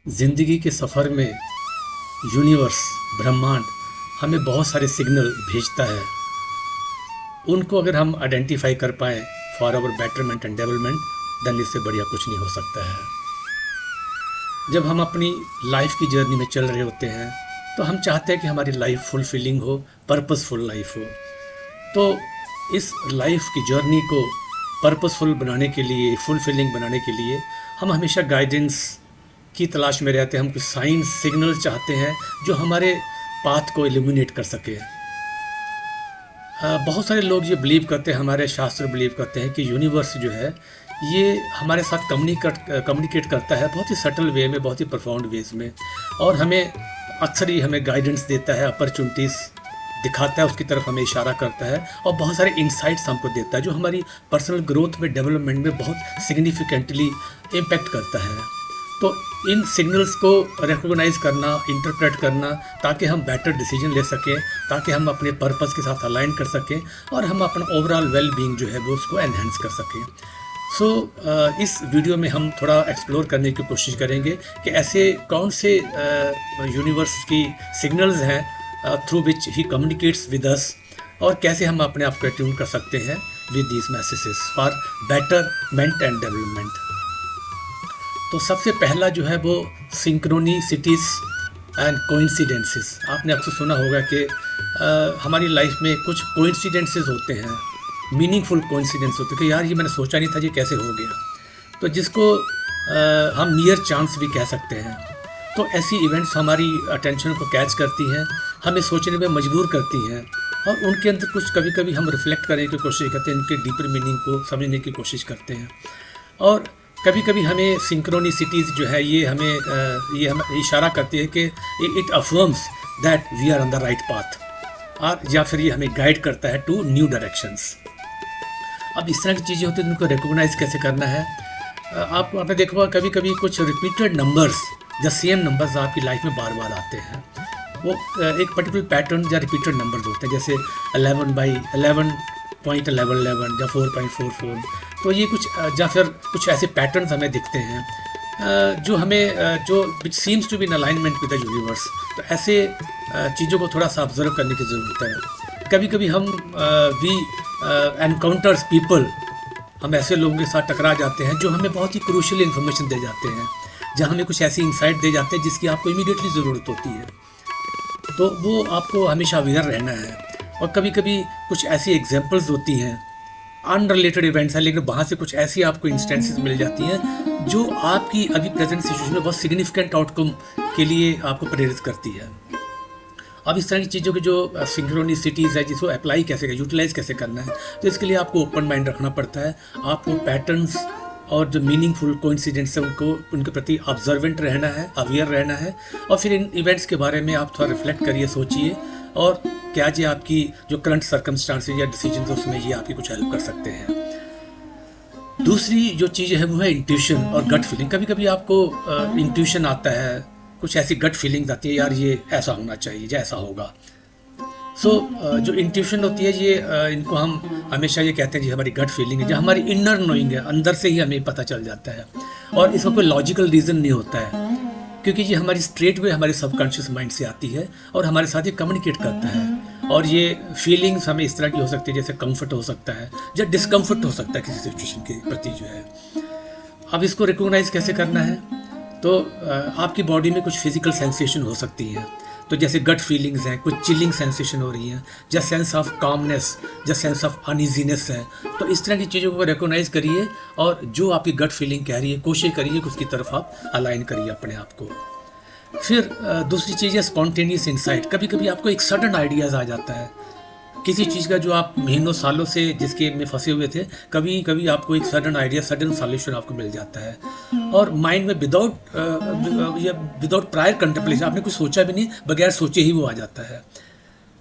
ज़िंदगी के सफ़र में यूनिवर्स, ब्रह्मांड हमें बहुत सारे सिग्नल भेजता है। उनको अगर हम आइडेंटिफाई कर पाएँ for our betterment and development, then इससे बढ़िया कुछ नहीं हो सकता है। जब हम अपनी लाइफ की जर्नी में चल रहे होते हैं तो हम चाहते हैं कि हमारी लाइफ फुलफिलिंग हो, पर्पसफुल लाइफ हो। तो इस लाइफ की जर्नी को पर्पसफुल बनाने के लिए, फुलफिलिंग बनाने के लिए हम हमेशा गाइडेंस की तलाश में रहते हैं। हम कुछ साइंस सिग्नल चाहते हैं जो हमारे पाथ को इल्यूमिनेट कर सके। बहुत सारे लोग ये बिलीव करते हैं, हमारे शास्त्र बिलीव करते हैं कि यूनिवर्स जो है ये हमारे साथ कम्युनिकेट करता है बहुत ही सटल वे में, बहुत ही प्रोफाउंड वेज में, और हमें अक्सर ही हमें गाइडेंस देता है, अपॉर्चुनिटीज़ दिखाता है, उसकी तरफ हमें इशारा करता है और बहुत सारे इंसाइट्स हमको देता है जो हमारी पर्सनल ग्रोथ में, डेवलपमेंट में बहुत सिग्निफिकेंटली इम्पेक्ट करता है। तो इन सिग्नल्स को रिकॉग्नाइज करना, इंटरप्रेट करना, ताकि हम बेटर डिसीजन ले सकें, ताकि हम अपने पर्पस के साथ अलाइन कर सकें और हम अपना ओवरऑल वेल बीइंग जो है वो उसको एनहेंस कर सकें। इस वीडियो में हम थोड़ा एक्सप्लोर करने की कोशिश करेंगे कि ऐसे कौन से यूनिवर्स की सिग्नल्स हैं through which he communicates with us, और कैसे हम अपने आप को ट्यून कर सकते हैं with these messages for betterment and development. तो सबसे पहला जो है वो सिंक्रोनिसिटीज़ एंड कोइंसिडेंसेस। आपने अक्सर सुना होगा कि हमारी लाइफ में कुछ कोइंसिडेंसेस होते हैं, मीनिंगफुल कोइंसिडेंस होते हैं कि यार ये मैंने सोचा नहीं था, ये कैसे हो गया। तो जिसको हम नियर चांस भी कह सकते हैं। तो ऐसी इवेंट्स हमारी अटेंशन को कैच करती हैं, हमें सोचने में मजबूर करती हैं, और उनके अंदर कुछ कभी कभी हम रिफ्लेक्ट करने की कोशिश करते हैं, उनके डीपर मीनिंग को समझने की कोशिश करते हैं। और कभी कभी हमें सिंक्रोनिसिटीज़ जो है ये हमें इशारा करती है कि it affirms that we are on the right path, और या फिर ये हमें गाइड करता है टू न्यू डायरेक्शंस। अब इस तरह की चीज़ें होती हैं, उनको रिकॉग्नाइज कैसे करना है। आपने देखा होगा कभी कभी कुछ रिपीटेड नंबर्स या सेम नंबर्स आपकी लाइफ में बार बार आते हैं। वो एक पर्टिकुलर पैटर्न या रिपीटेड नंबर्स होते हैं, जैसे 11/11.11 या 4.44। तो ये कुछ या फिर कुछ ऐसे पैटर्न्स हमें दिखते हैं जो हमें जो which seems to be in alignment with the universe. तो ऐसे चीज़ों को थोड़ा सा ऑब्जर्व करने की ज़रूरत है। कभी कभी हम वी एनकाउंटर्स पीपल, हम ऐसे लोगों के साथ टकरा जाते हैं जो हमें बहुत ही क्रूशियल इन्फॉर्मेशन दे जाते हैं, जहाँ हमें कुछ ऐसी इंसाइट दे जाते हैं जिसकी आपको इमीडिएटली ज़रूरत होती है। तो वो आपको हमेशा अवेयर रहना है। और कभी कभी कुछ ऐसी एग्जांपल्स होती हैं, अनरिलेटेड इवेंट्स हैं, लेकिन वहाँ से कुछ ऐसी आपको इंस्टेंसेस मिल जाती हैं जो आपकी अभी प्रेजेंट सिचुएशन में बहुत सिग्निफिकेंट आउटकम के लिए आपको प्रेरित करती है। अब इस तरह की चीज़ों की जो सिंक्रोनिसिटीज़ है, जिसको अप्लाई कैसे, यूटिलाइज कैसे करना है, तो इसके लिए आपको ओपन माइंड रखना पड़ता है। आपको पैटर्न्स और जो मीनिंगफुल कोइंसिडेंस है उनके प्रति ऑब्जर्वेंट रहना है, अवेयर रहना है, और फिर इन इवेंट्स के बारे में आप थोड़ा रिफ्लेक्ट करिए, सोचिए, और क्या जी आपकी जो करंट सर्कमस्टांसेस या डिसीजन है उसमें ये आपकी कुछ हेल्प कर सकते हैं। दूसरी जो चीज़ है वो है इंट्यूशन और गट फीलिंग। कभी कभी आपको इंट्यूशन आता है, कुछ ऐसी गट फीलिंग्स आती है, यार ये ऐसा होना चाहिए, जैसा होगा। जो इंट्यूशन होती है ये इनको हम हमेशा ये कहते हैं जी हमारी गट फीलिंग है, जो हमारी इनर नोइंग है, अंदर से ही हमें पता चल जाता है, और इसका कोई लॉजिकल रीज़न नहीं होता है, क्योंकि ये हमारी स्ट्रेट वे हमारे सबकॉन्शियस माइंड से आती है और हमारे साथ ये कम्युनिकेट करता है। और ये फीलिंग्स हमें इस तरह की हो सकती है, जैसे कंफर्ट हो सकता है या डिस्कम्फर्ट हो सकता है किसी सिचुएशन के प्रति जो है। अब इसको रिकॉग्नाइज कैसे करना है, तो आपकी बॉडी में कुछ फिजिकल सेंसेशन हो सकती है, तो जैसे गट फीलिंग्स हैं, कुछ चिलिंग सेंसेशन हो रही हैं, या सेंस ऑफ कामनेस या सेंस ऑफ अनइजीनेस है। तो इस तरह की चीज़ों को रिकॉग्नाइज करिए, और जो आपकी गट फीलिंग कह रही है कोशिश करिए कि उसकी तरफ आप अलाइन करिए अपने आप को। फिर दूसरी चीज़ है स्पॉन्टेनियस इंसाइट। कभी कभी आपको एक सडन आइडियाज़ आ जाता है किसी चीज़ का जो आप महीनों सालों से जिसके में फंसे हुए थे, कभी कभी आपको एक सडन आइडिया, सडन सॉल्यूशन आपको मिल जाता है, और माइंड में विदाउट प्रायर कंटेम्पलेशन, आपने कुछ सोचा भी नहीं, बगैर सोचे ही वो आ जाता है।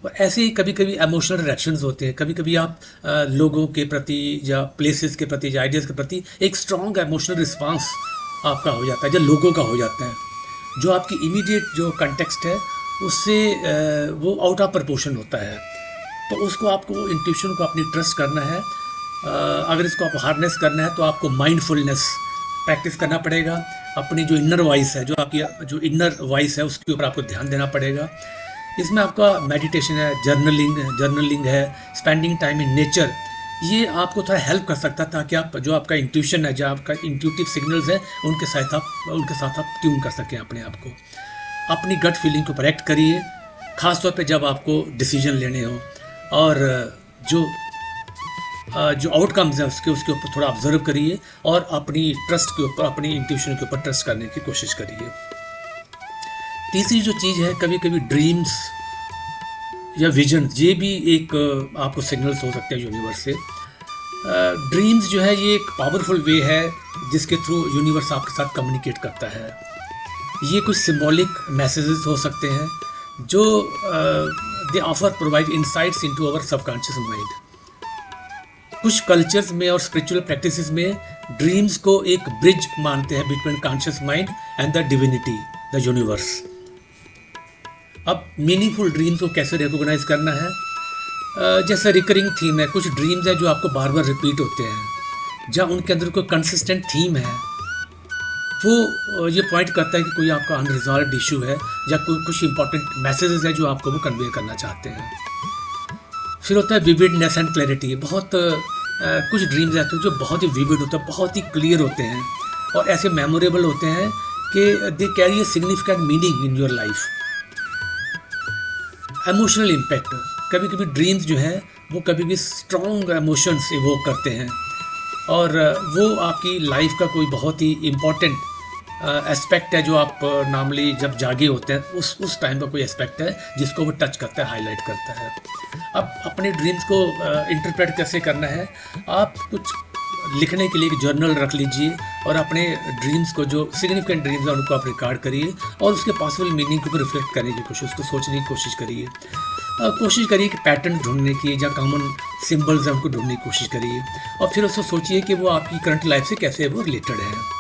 और ऐसे ही कभी कभी इमोशनल रिएक्शंस होते हैं। कभी कभी आप लोगों के प्रति या प्लेसेस के प्रति या आइडियाज़ के प्रति एक स्ट्रॉन्ग इमोशनल रिस्पांस आपका हो जाता है, जो लोगों का हो जाता है, जो आपकी इमीडिएट जो कंटेक्स्ट है उससे वो आउट ऑफ प्रपोर्शन होता है। तो उसको आपको इंट्यूशन को अपनी ट्रस्ट करना है। अगर इसको आप हार्नेस करना है तो आपको माइंडफुलनेस प्रैक्टिस करना पड़ेगा। अपनी जो इनर वॉइस है, जो इनर वॉइस है, उसके ऊपर आपको ध्यान देना पड़ेगा। इसमें आपका मेडिटेशन है, जर्नलिंग है, स्पेंडिंग टाइम इन नेचर, ये आपको थोड़ा हेल्प कर सकता है ताकि आप जो आपका इंट्यूशन है, जो आपका इंट्यूटिव सिग्नल्स है, उनके साथ आप ट्यून कर सकें अपने आप को। अपनी गट फीलिंग को एक्ट करिए, ख़ासतौर पे जब आपको डिसीजन लेने हो, और जो आउटकम्स हैं उसके ऊपर थोड़ा ऑब्जर्व करिए, और अपनी ट्रस्ट के ऊपर, अपनी इंट्यूशन के ऊपर ट्रस्ट करने की कोशिश करिए। तीसरी जो चीज़ है, कभी कभी ड्रीम्स या विजन, ये भी एक आपको सिग्नल्स हो सकते हैं यूनिवर्स से। ड्रीम्स जो है ये एक पावरफुल वे है जिसके थ्रू यूनिवर्स आपके साथ कम्युनिकेट करता है। ये कुछ सिंबॉलिक मैसेजेस हो सकते हैं जो they offer provide insights into our subconscious mind. कुछ कल्चर्स में और स्पिरिचुअल प्रैक्टिसेस में ड्रीम्स को एक ब्रिज मानते हैं between conscious mind and the divinity, the universe. अब मीनिंगफुल ड्रीम्स को कैसे रिकॉग्नाइज करना है? जैसे रिकरिंग थीम है, कुछ ड्रीम्स हैं जो आपको बार बार रिपीट होते हैं, जहाँ उनके अंदर कोई कंसिस्टेंट थीम है, वो ये पॉइंट करता है कि कोई आपका अनरिजॉल्व इशू है, या कुछ इंपॉर्टेंट मैसेजेस है जो आपको वो कन्वे करना चाहते हैं। फिर होता है विविडनेस एंड क्लैरिटी। बहुत कुछ ड्रीम्स ऐसे हैं जो बहुत ही विविड होते हैं, बहुत ही क्लियर होते हैं, और ऐसे मेमोरेबल होते हैं कि they carry a significant meaning in your life. Emotional impact, कभी कभी ड्रीम्स जो है वो कभी भी स्ट्रॉन्ग इमोशंस इवोक करते हैं, और वो आपकी लाइफ का कोई बहुत ही इम्पॉर्टेंट एस्पेक्ट है जो आप नॉर्मली जब जागे होते हैं उस टाइम का कोई एस्पेक्ट है जिसको वो टच करता है, हाईलाइट करता है। अब अपने ड्रीम्स को इंटरप्रेट कैसे करना है? आप कुछ लिखने के लिए एक जर्नल रख लीजिए, और अपने ड्रीम्स को, जो सिग्निफिकेंट ड्रीम्स हैं उनको आप रिकॉर्ड करिए, और उसके पॉसिबल मीनिंग के ऊपर रिफ्लेक्ट करने की कोशिश, उसको सोचने की कोशिश करिए। कोशिश करिए कि पैटर्न ढूंढने की, या कॉमन सिंबल्स हैं उनको ढूंढने की कोशिश करिए, और फिर उसको सोचिए कि वो आपकी करंट लाइफ से कैसे वो रिलेटेड है।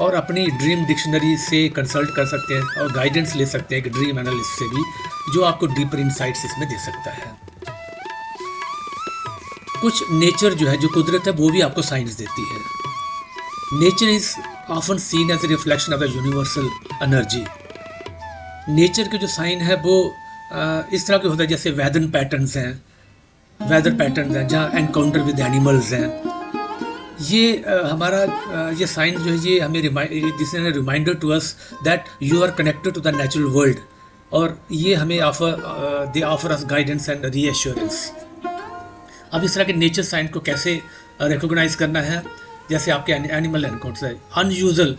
और अपनी ड्रीम डिक्शनरी से कंसल्ट कर सकते हैं, और गाइडेंस ले सकते हैं कि ड्रीम एनालिस्ट से भी, जो आपको डीपर इंसाइट्स इसमें दे सकता है। कुछ नेचर जो है, जो कुदरत है, वो भी आपको साइंस देती है। Nature is often seen as a reflection of the universal energy. Nature के जो साइन है वो इस तरह के होता है, जैसे वेदर पैटर्न्स हैं, जहाँ एनकाउंटर विद एनिमल्स हैं। ये हमारा ये साइन जो है, ये हमें this is a reminder to us that you are connected to the natural world, और ये हमें they offer us guidance and reassurance. अब इस तरह के नेचर साइन को कैसे रिकॉग्नाइज करना है? जैसे आपके एनिमल एनकाउंटर्स है, अनयूजुअल,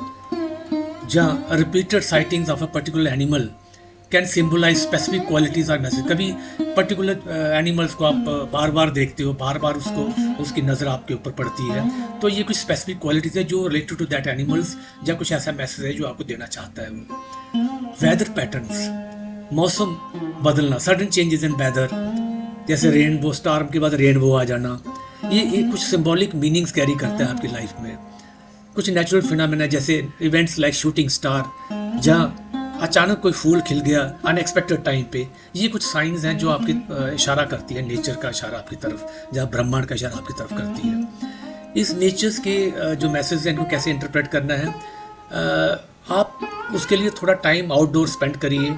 जहाँ repeated sightings of a particular animal can symbolise specific qualities और मैसेज। कभी पर्टिकुलर एनिमल्स को आप बार बार देखते हो, बार बार उसकी नज़र आपके ऊपर पड़ती है, तो ये कुछ स्पेसिफिक क्वालिटीज है जो रिलेटेड टू दैट एनिमल्स, या कुछ ऐसा मैसेज है जो आपको देना चाहता है वो। वेदर पैटर्न्स, मौसम बदलना, सडन चेंजेस इन वेदर, जैसे रेनबो, स्टार्म के बाद रेनबो आ जाना, ये कुछ सिंबॉलिक मीनिंग्स कैरी करता है आपकी लाइफ में। कुछ नेचुरल फिनोमेना, जैसे इवेंट्स लाइक शूटिंग स्टार, जहाँ अचानक कोई फूल खिल गया अनएक्सपेक्टेड टाइम पे, ये कुछ साइंस हैं जो आपकी इशारा करती है, नेचर का इशारा आपकी तरफ, जहाँ ब्रह्मांड का इशारा आपकी तरफ करती है। इस नेचर्स के जो मैसेज हैं इनको कैसे इंटरप्रेट करना है? आप उसके लिए थोड़ा टाइम आउटडोर स्पेंड करिए,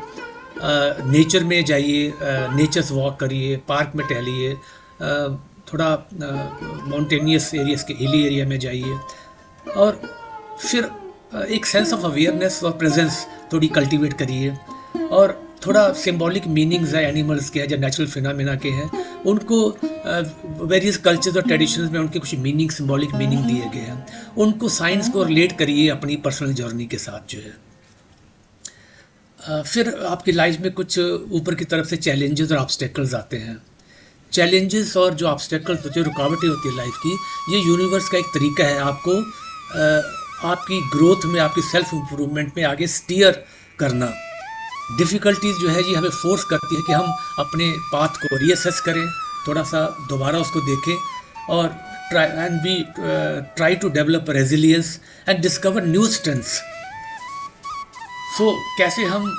नेचर में जाइए, नेचर्स वॉक करिए, पार्क में टहलिए, थोड़ा माउंटेनियस एरियाज के हिली एरिया में जाइए, और फिर एक सेंस ऑफ अवेयरनेस और प्रेजेंस थोड़ी कल्टीवेट करिए, और थोड़ा सिंबॉलिक मीनिंग्स है एनिमल्स के हैं, जो नेचुरल फिनोमेना के हैं, उनको वेरियस कल्चर्स और ट्रेडिशंस में उनके कुछ मीनिंग, सिंबॉलिक मीनिंग दिए गए हैं, उनको साइंस को रिलेट करिए अपनी पर्सनल जर्नी के साथ जो है। फिर आपकी लाइफ में कुछ ऊपर की तरफ से चैलेंजेस और ऑब्स्टेकल्स आते हैं। चैलेंजेस और जो ऑब्स्टेकल्स होते हैं, रुकावटें होती है लाइफ की, ये यूनिवर्स का एक तरीका है आपको आपकी ग्रोथ में, आपकी सेल्फ इम्प्रूवमेंट में आगे स्टीयर करना। डिफ़िकल्टीज जो है ये हमें फोर्स करती है कि हम अपने पाथ को रीअसेस करें, थोड़ा सा दोबारा उसको देखें, और try to develop resilience and discover new strengths. So कैसे हम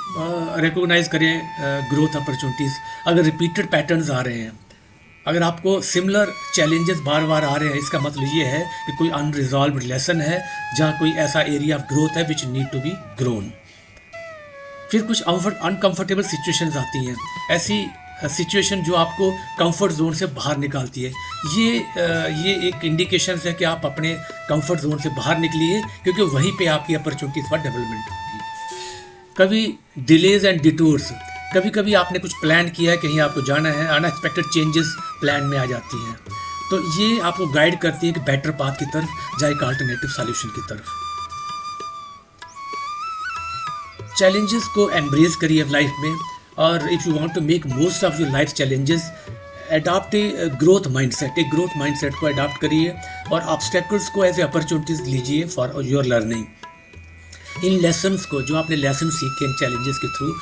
रिकॉग्नाइज करें ग्रोथ अपॉर्चुनिटीज़? अगर रिपीटेड पैटर्न्स आ रहे हैं, अगर आपको सिमिलर चैलेंजेस बार बार आ रहे हैं, इसका मतलब ये है कि कोई अनरिजॉल्व्ड लेसन है, जहाँ कोई ऐसा एरिया ऑफ ग्रोथ है which need to be grown. फिर कुछ अनकंफर्टेबल सिचुएशंस आती हैं, ऐसी सिचुएशन जो आपको कंफर्ट जोन से बाहर निकालती है। ये एक इंडिकेशन है कि आप अपने कंफर्ट जोन से बाहर निकलिए, क्योंकि वहीं पे आपकी अपॉर्चुनिटीज फॉर डेवलपमेंट होगी। कभी डिलेज एंड डिटूर्स, कभी कभी आपने कुछ प्लान किया है, कहीं आपको जाना है, अनएक्सपेक्टेड चेंजेस प्लान में आ जाती हैं, तो ये आपको गाइड करती है कि बेटर पाथ की तरफ या एक अल्टरनेटिव सॉल्यूशन की तरफ। चैलेंजेस को एम्ब्रेस करिए लाइफ में, और if you want to make most of your life challenges, adopt a growth mindset, एक ग्रोथ माइंडसेट को अडॉप्ट करिए और ऑब्स्टेकल्स को एज ए अपॉर्चुनिटीज लीजिए फॉर योर लर्निंग। इन लेसन्स को, जो आपने लेसन सीखे इन चैलेंजेस के थ्रू,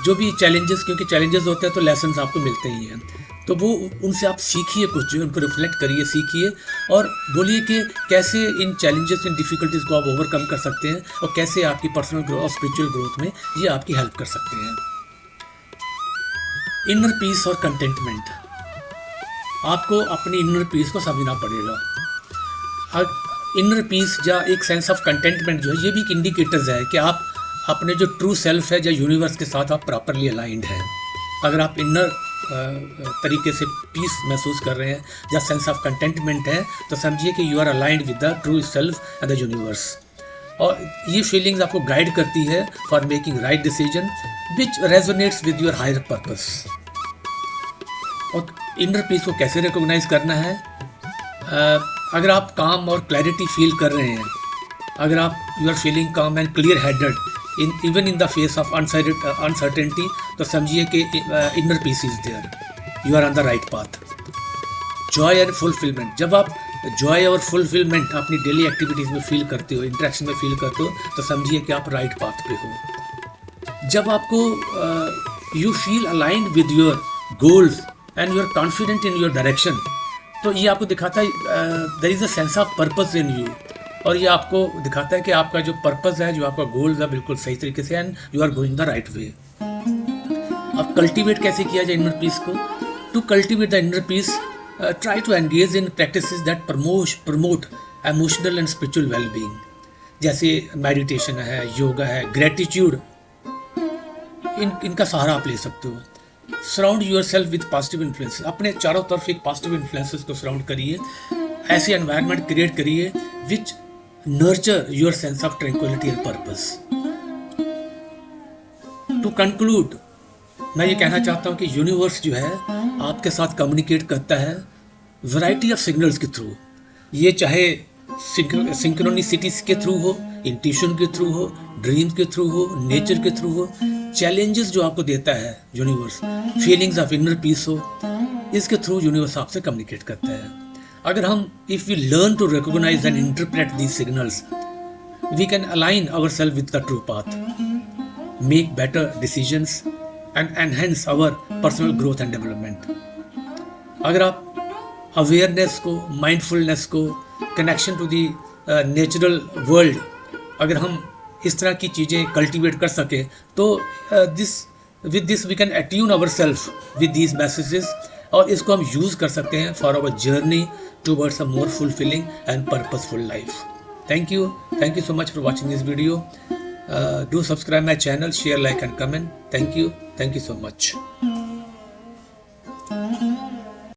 जो भी चैलेंजेस, क्योंकि चैलेंजेस होते हैं तो लेसन्स आपको मिलते ही हैं, तो वो उनसे आप सीखिए, कुछ जो उनको रिफ्लेक्ट करिए, सीखिए और बोलिए कि कैसे इन चैलेंजेस, इन डिफ़िकल्टीज़ को आप ओवरकम कर सकते हैं और कैसे आपकी पर्सनल ग्रोथ और स्पिरिचुअल ग्रोथ में ये आपकी हेल्प कर सकते हैं। इनर पीस और कंटेंटमेंट, आपको अपनी इनर पीस को समझना पड़ेगा। इनर पीस या एक सेंस ऑफ कंटेंटमेंट जो है, ये भी एक इंडिकेटर्स है कि आप अपने जो ट्रू सेल्फ है या यूनिवर्स के साथ आप प्रॉपरली अलाइंड हैं। अगर आप इनर तरीके से पीस महसूस कर रहे हैं या सेंस ऑफ कंटेंटमेंट है, तो समझिए कि you are aligned with the true self and the universe. और ये फीलिंग्स आपको गाइड करती है for making right decision which resonates with your higher purpose. और इनर पीस को कैसे रिकॉग्नाइज करना है? अगर आप काम और क्लैरिटी फील कर रहे हैं, अगर आप you are feeling calm and clear headed even in the face of uncertainty, तो समझिए कि inner peace is there, you are on the right path. Joy and fulfilment, जब आप जॉय और फुलफिलमेंट अपनी डेली एक्टिविटीज़ में फील करते हो, इंटरेक्शन में फील करते हो, तो समझिए कि आप राइट पाथ पे हो। जब आपको you feel aligned with your goals and you are confident in your direction, तो ये आपको दिखाता है there is a sense of purpose in you, और ये आपको दिखाता है कि आपका जो पर्पस है, जो आपका गोल्स है, बिल्कुल सही तरीके से and you are going the right way. अब कल्टीवेट कैसे किया जाए इनर पीस को? To cultivate the inner peace, try to engage in practices that promote emotional and spiritual wellbeing, जैसे मेडिटेशन है, योगा है, ग्रेटिट्यूड, इनका सहारा आप ले सकते हो। Surround yourself with positive influences, अपने चारों तरफ एक पॉजिटिव इन्फ्लुएंसेस को सराउंड करिए, ऐसे एनवायरनमेंट क्रिएट करिए which nurture your sense of tranquillity and purpose. To conclude, मैं ये कहना चाहता हूँ कि यूनिवर्स जो है आपके साथ कम्युनिकेट करता है वैरायटी ऑफ सिग्नल्स के थ्रू। ये चाहे सिंक्रोनिसिटीज के थ्रू हो, इंट्यूशन के थ्रू हो, ड्रीम के थ्रू हो, नेचर के थ्रू हो, चैलेंजेस जो आपको देता है universe, feelings of inner peace हो, इसके थ्रू यूनिवर्स आपसे कम्युनिकेट करता है। अगर हम if we learn to recognise and interpret these signals, we can align ourself with the true path, make better decisions and enhance our personal growth and development. अगर आप awareness को, mindfulness को, connection to the natural world, अगर हम इस तरह की चीज़ें कल्टीवेट कर सके, तो with this we can attune ourself with these messages, और इसको हम यूज़ कर सकते हैं for our journey towards a more fulfilling and purposeful life. Thank you so much for watching this video. Do subscribe my channel, share, like and comment. Thank you so much.